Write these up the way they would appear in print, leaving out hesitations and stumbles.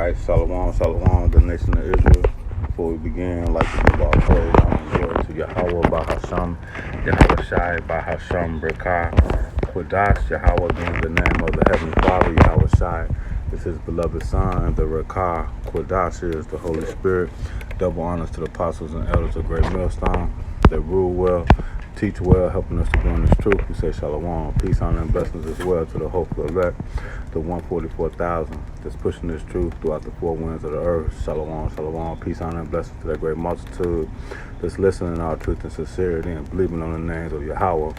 Alright, Shalom, Shalom, the nation of Israel. Before we begin, I'd like to give all praise, honor, and glory to Yahweh, Bahasham, Yahweh Shai, Bahasham, Brekah, Qudash, Yahweh being the name of the Heavenly Father, Yahweh Shai is his beloved Son, the Rekah, Qudash is the Holy Spirit. Double honors to the apostles and elders of Great Millstone that rule well, teach well, helping us to go in this truth. We say Shalom, peace, honor, and blessings as well to the hopeful elect, the 144,000 that's pushing this truth throughout the four winds of the earth. Shalom, Shalom, peace, honor, and blessings to that great multitude that's listening in our truth and sincerity and believing on the names of Yahweh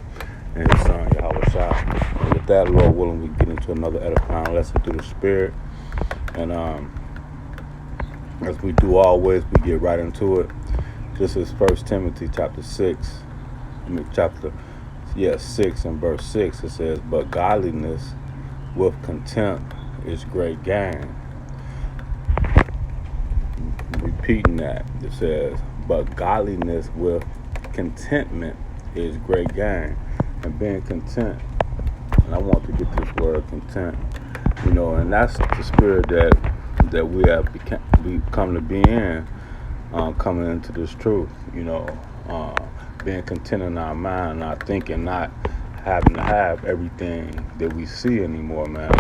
and his Son, Yahweh Shai. And with that, Lord willing, we get into another edifying lesson through the Spirit. And as we do always, we get right into it. This is 1 Timothy chapter 6. 6 and verse 6. It says, but godliness with contempt is great gain. Repeating that, it says, but godliness with contentment is great gain. And being content, and I want to get this word content, and that's the spirit that we have come to be in, coming into this truth, being content in our mind, not thinking, not having to have everything that we see anymore, man.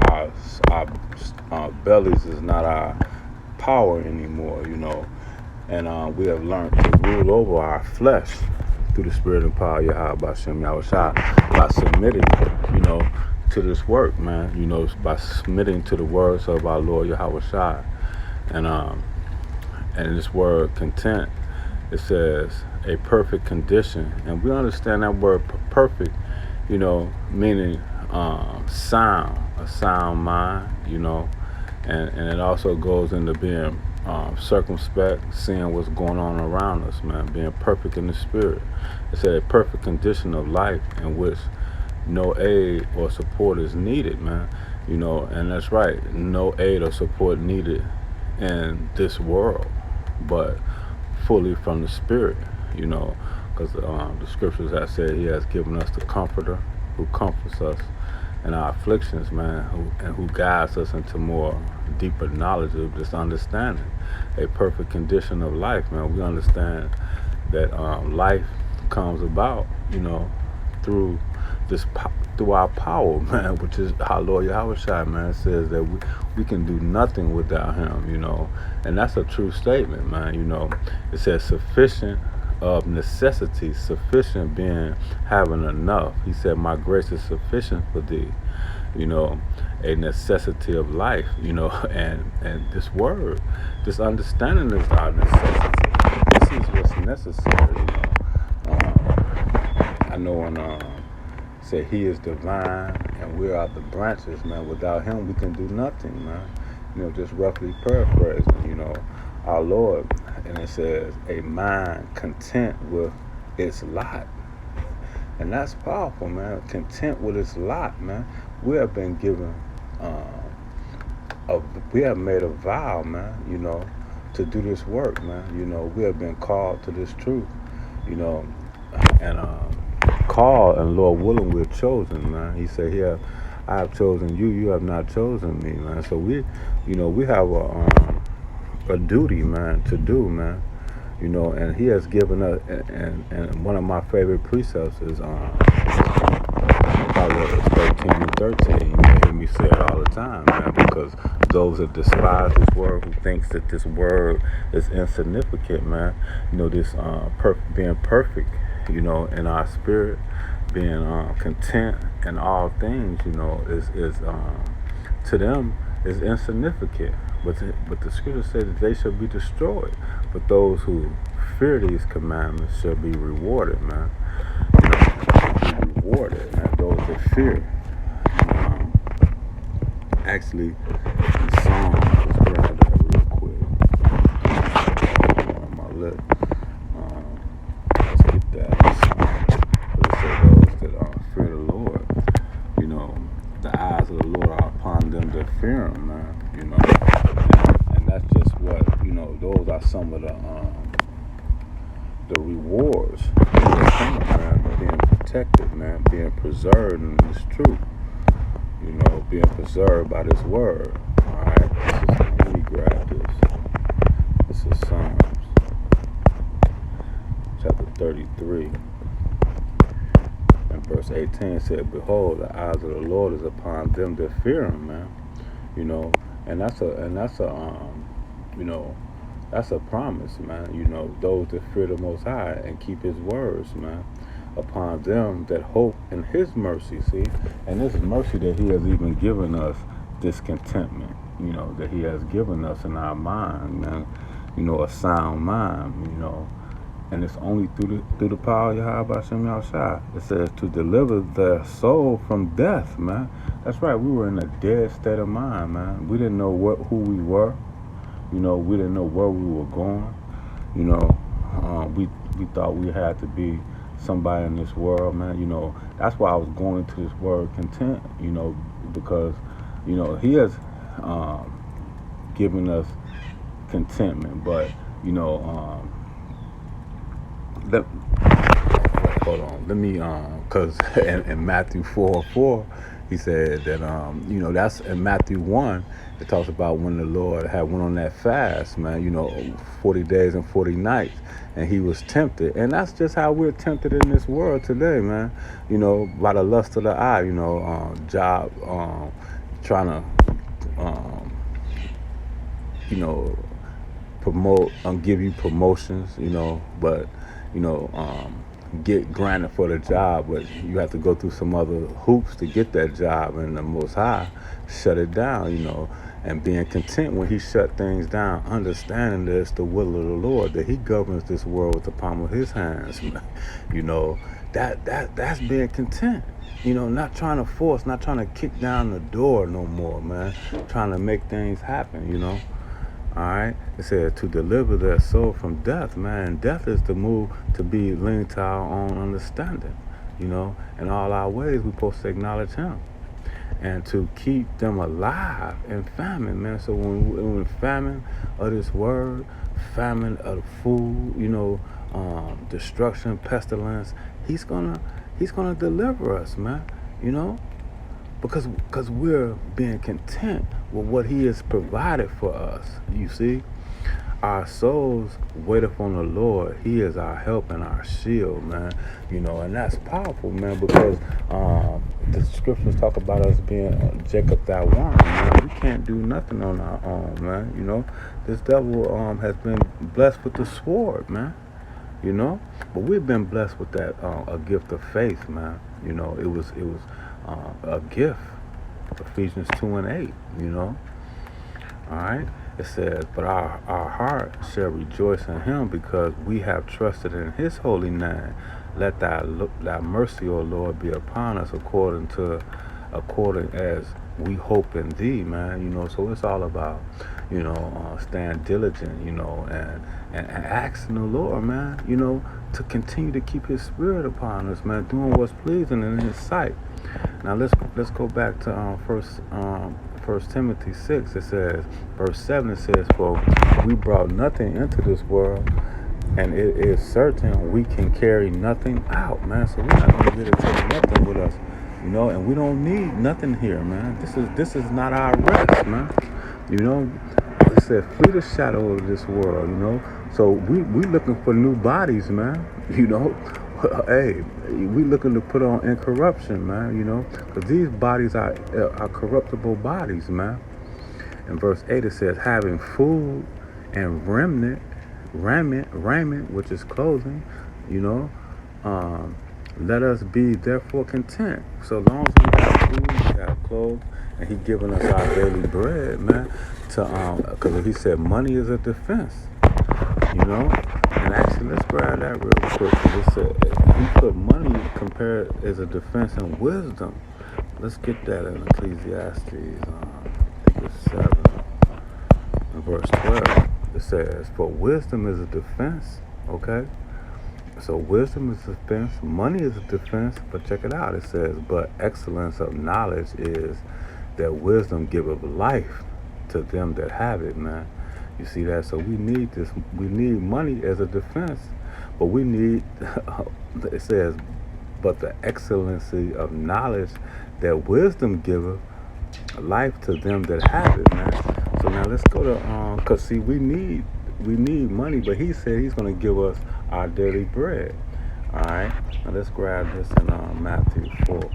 Our bellies is not our power anymore, and we have learned to rule over our flesh through the spirit and power of Yahweh Bashem Yahushua by submitting, to this work, man, by submitting to the words of our Lord Yahweh Shai. And this word content, it says a perfect condition, and we understand that word perfect, meaning sound, a sound mind, and it also goes into being circumspect, seeing what's going on around us, man, being perfect in the spirit. It's a perfect condition of life in which no aid or support is needed, man, and that's right, no aid or support needed in this world, but fully from the spirit, because the scriptures have said he has given us the comforter who comforts us in our afflictions, man, who guides us into more deeper knowledge of this understanding, a perfect condition of life, man. We understand that life comes about, through through our power, man, which is our Lord Yahweh Shai, man, says that we can do nothing without him, and that's a true statement, man. It says sufficient of necessity, sufficient being having enough. He said, my grace is sufficient for thee, a necessity of life, and this word, this understanding is our necessity. This is what's necessary, I know when say he is divine and we are the branches, man. Without him we can do nothing, man. Just roughly paraphrasing, our Lord, and it says a mind content with its lot. And that's powerful, man. Content with its lot, man. We have been given we have made a vow, man, to do this work, man. We have been called to this truth, and called, and Lord willing, we're chosen, man. He said, here, I have chosen you, you have not chosen me, man. So we have a duty, man, to do, man, and he has given us, and one of my favorite precepts is Proverbs 13 and 13. You may hear me say it all the time, man, because those that despise this word, who thinks that this word is insignificant, man, this being perfect, in our spirit, being content in all things, is to them is insignificant. But the scripture says that they shall be destroyed. But those who fear these commandments shall be rewarded, man. Be rewarded, man. Those that fear. Actually, in Psalms, let's grab that real quick. On my lip. Let's get that. It says those that fear the Lord, the eyes of the Lord are upon them that fear him, man. And that's just what, those are some of the rewards, man, being protected, man, being preserved in this truth, being preserved by this word. All right, let me grab this. This is Psalms chapter 33 and verse 18 said, "Behold, the eyes of the Lord is upon them that fear Him," man. You know, and that's you know, that's a promise, man. You know, those that fear the Most High and keep His words, man. Upon them that hope in His mercy, see, and this mercy that He has even given us, this contentment, you know, that He has given us in our mind, man. You know, a sound mind, you know, and it's only through the power of Yahweh Hashem Yahushua. It says to deliver their soul from death, man. That's right. We were in a dead state of mind, man. We didn't know who we were. You know, we didn't know where we were going. You know, we thought we had to be somebody in this world, man. You know, that's why I was going into this word content. You know, because you know He has given us contentment, but you know, hold on. Let me because in Matthew 4:4, He said that you know, that's in Matthew 1. It talks about when the Lord had went on that fast, man. You know, 40 days and 40 nights, and He was tempted, and that's just how we're tempted in this world today, man. You know, by the lust of the eye. You know, job, trying to, you know, promote, give you promotions. You know, but you know, get granted for the job, but you have to go through some other hoops to get that job, and the Most High shut it down, you know, and being content when He shut things down, understanding that it's the will of the Lord, that He governs this world with the palm of His hands. You know, that's being content. You know, not trying to force, not trying to kick down the door no more, man. Trying to make things happen, you know. All right, it says to deliver their soul from death, man. Death is to move to be linked to our own understanding, you know. In all our ways, we're supposed to acknowledge Him, and to keep them alive in famine, man. So when famine of this word, famine of food, you know, destruction, pestilence, He's gonna deliver us, man. You know. Because we're being content with what He has provided for us. You see, our souls wait upon the Lord. He is our help and our shield, man. You know, and that's powerful, man, because the scriptures talk about us being Jacob thy worm, man. We can't do nothing on our own, man. You know, this devil has been blessed with the sword, man. You know, but we've been blessed with that a gift of faith, man. You know, it was a gift. Ephesians 2:8, you know. All right. It says, but our heart shall rejoice in Him because we have trusted in His holy name. Let thy mercy, O Lord, be upon us according as we hope in Thee, man. You know, so it's all about, you know, staying diligent, you know, and asking the Lord, man, you know, to continue to keep His Spirit upon us, man, doing what's pleasing in His sight. Now let's go back to First Timothy 6. It says, verse 7. It says, "For we brought nothing into this world, and it is certain we can carry nothing out, man." So we're not gonna be able to take nothing with us, you know. And we don't need nothing here, man. This is not our rest, man. You know, it says, "Flee the shadow of this world," you know. So we looking for new bodies, man. You know. Hey, we looking to put on incorruption, man, you know, because these bodies are corruptible bodies, man. In verse 8 it says, having food and raiment, which is clothing, you know, let us be therefore content. So long as we have food, we have clothes, and He giving us our daily bread, man, because He said money is a defense, you know. And actually, let's grab that real quick. It said He put money compared as a defense and wisdom. Let's get that in Ecclesiastes. I think it's 7, in verse 12. It says, "For wisdom is a defense." Okay, so wisdom is a defense. Money is a defense. But check it out. It says, "But excellence of knowledge is that wisdom giveth life to them that have it," man. You see that? So we need this. We need money as a defense, but we need. It says, "But the excellency of knowledge, that wisdom giveth life to them that have it," man. So now let's go to cause see we need money, but he said he's gonna give us our daily bread. All right. Now let's grab this in Matthew 4.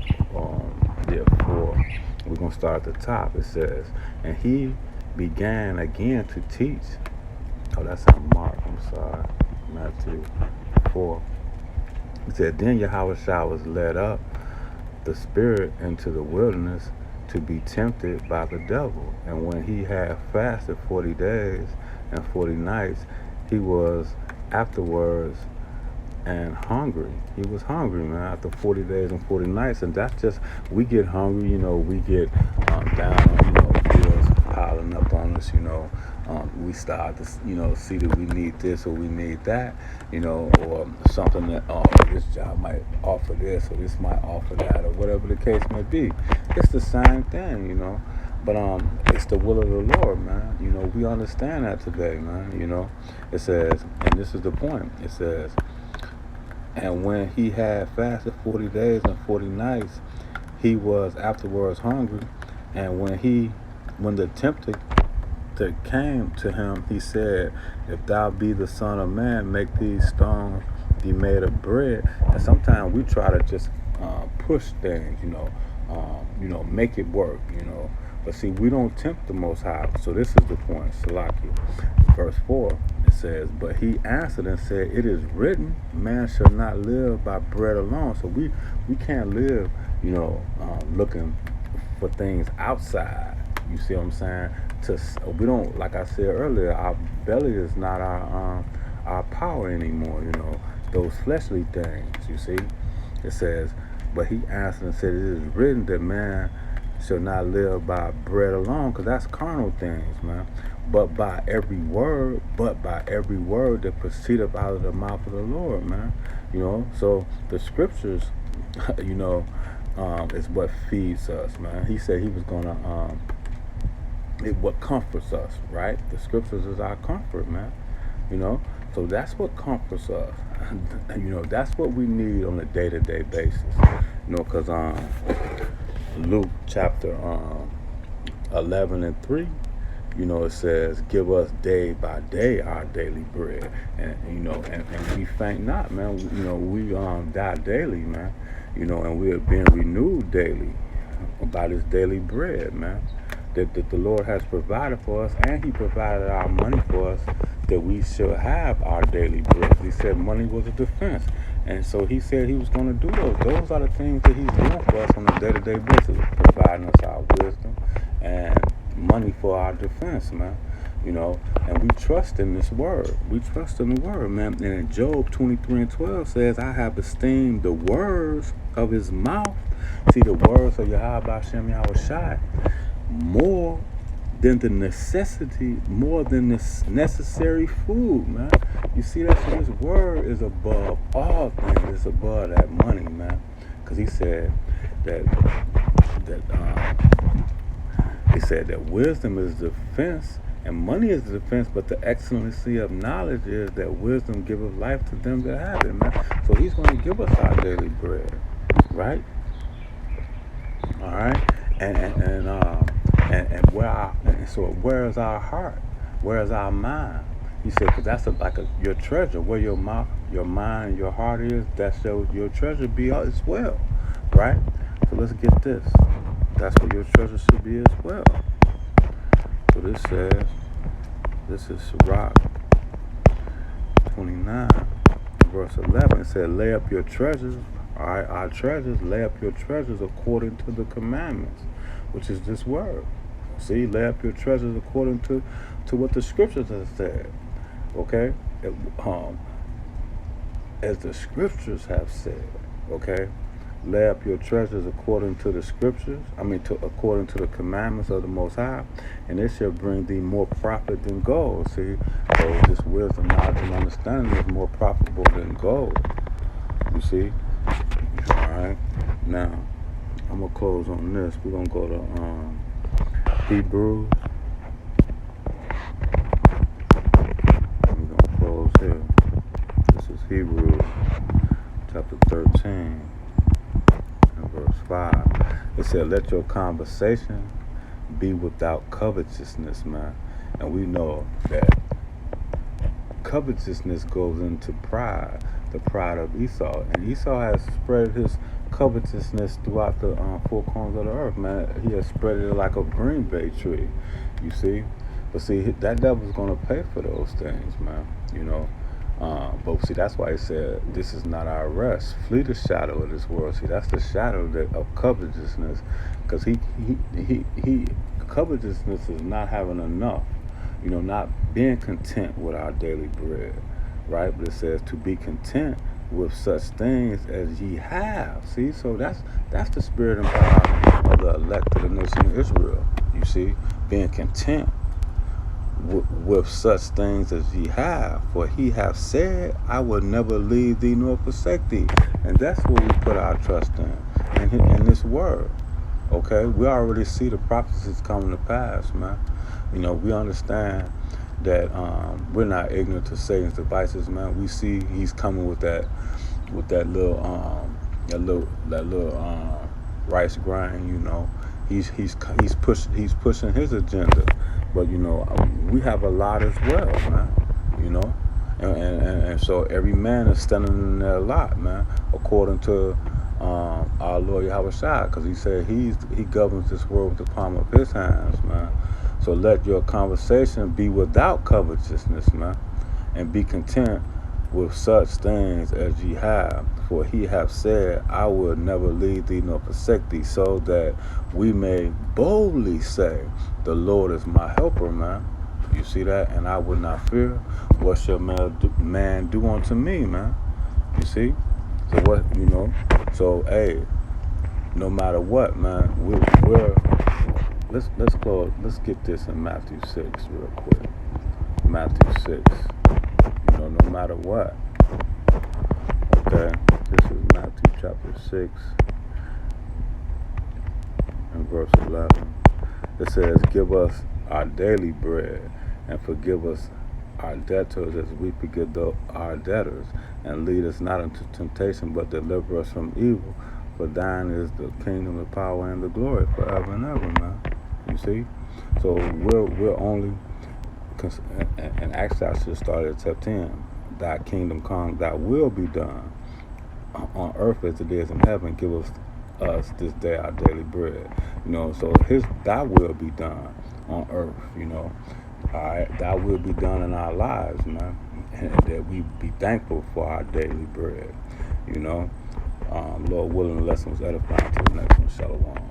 Yeah, 4. We're gonna start at the top. It says, and he began again to teach. Oh, that's in Mark. I'm sorry, Matthew 4. He said, then Yahweh Shah was led up the spirit into the wilderness to be tempted by the devil. And when he had fasted 40 days and 40 nights, he was afterwards and hungry. He was hungry, man, after 40 days and 40 nights. And that's just, we get hungry, we get down, bills piling up on us, we start to, see that we need this or we need that, or something that, this job might offer this or this might offer that or whatever the case may be. It's the same thing, But it's the will of the Lord, man. We understand that today, man. It says, and this is the point. It says, and when he had fasted 40 days and 40 nights, he was afterwards hungry. And when the tempter that came to him, he said, if thou be the Son of Man, make these stones be made of bread. And sometimes we try to just push things, make it work, But see, we don't tempt the Most High. So this is the point, Salaki. Verse 4, it says, but he answered and said, it is written, man shall not live by bread alone. So we can't live, looking for things outside. You see what I'm saying? We don't, like I said earlier, our belly is not our power anymore, those fleshly things, you see. It says, but he answered and said, it is written that man shall not live by bread alone, because that's carnal things, man. But by every word that proceedeth out of the mouth of the Lord, man. So the scriptures, is what feeds us, man. He said he was gonna what comforts us, right? The scriptures is our comfort, man. So that's what comforts us. That's what we need on a day-to-day basis. Because Luke chapter 11 and 3, it says, give us day by day our daily bread. And, and we faint not, man. We die daily, man. And we are being renewed daily by this daily bread, man. That the Lord has provided for us, and he provided our money for us, that we should have our daily bread. He said money was a defense. And so he said he was going to do those. Those are the things that he's doing for us on a day-to-day basis, providing us our wisdom and money for our defense, man. And we trust in this word. We trust in the word, man. And in Job 23 and 12 says, I have esteemed the words of his mouth. See, the words of Yahweh Hashem Yahweh Shai more than the necessary food, man. You see that? So this word is above all things. It's above that money, man. Because he said that wisdom is defense and money is the defense, but the excellency of knowledge is that wisdom giveth life to them that have it, man. So he's going to give us our daily bread, right? All right, so where is our heart? Where is our mind? He said, because that's your treasure. Where your mouth, your mind, your heart is, that's your treasure be as well, right? So let's get this. That's where your treasure should be as well. So this says, this is Sirach 29, verse 11. It said, lay up your treasures. All right, our treasures, lay up your treasures according to the commandments, which is this word. See, lay up your treasures according to what the scriptures have said. Okay? As the scriptures have said. Okay? Lay up your treasures according to the scriptures. According to the commandments of the Most High, and it shall bring thee more profit than gold. See, so this wisdom, knowledge, and understanding is more profitable than gold. You see? All right. Now, I'm gonna close on this. We're gonna go to Hebrews. We're gonna close here. This is Hebrews chapter 13 and verse 5. It said, let your conversation be without covetousness, man. And we know that covetousness goes into pride, the pride of Esau. And Esau has spread his covetousness throughout the four corners of the earth, man. He has spread it like a green bay tree, you see. But see, that devil's going to pay for those things, man, you know. But see, that's why he said, this is not our rest. Flee the shadow of this world. See, that's the shadow of covetousness. Because covetousness is not having enough, you know, not being content with our daily bread, right? But it says to be content with such things as ye have. See, so that's the spirit and power of the elect of the nation of Israel. You see, being content with such things as ye have, for he hath said, I will never leave thee nor forsake thee. And that's what we put our trust in this word. Okay, we already see the prophecies coming to pass, man. You know, we understand that we're not ignorant to Satan's devices, man. We see he's coming with that little rice grind. You know, he's pushing his agenda, but you know, we have a lot as well, man. You know, and so every man is standing in their lot, man, according to our Lord Yahweh Shai, because he said he governs this world with the palm of his hands, man. So let your conversation be without covetousness, man, and be content with such things as ye have. For he hath said, I will never leave thee nor forsake thee, so that we may boldly say, the Lord is my helper, man. You see that? And I will not fear. What shall man do unto me, man? You see? So what, you know? So, hey, no matter what, man, we're let's close. Let's get this in Matthew 6 real quick. Matthew 6. You know, no matter what. Okay, this is Matthew chapter 6 and verse 11. It says, give us our daily bread and forgive us our debtors as we forgive our debtors, and lead us not into temptation, but deliver us from evil. For thine is the kingdom, the power, and the glory forever and ever, man. You see? So we're only, and actually I should start at chapter 10. Thy kingdom come, thy will be done on earth as it is in heaven. Give us this day our daily bread. You know, so thy will be done on earth, you know. Alright, thy will be done in our lives, man. And that we be thankful for our daily bread. You know. Lord willing, the lesson was edifying. To the next one, Shalom.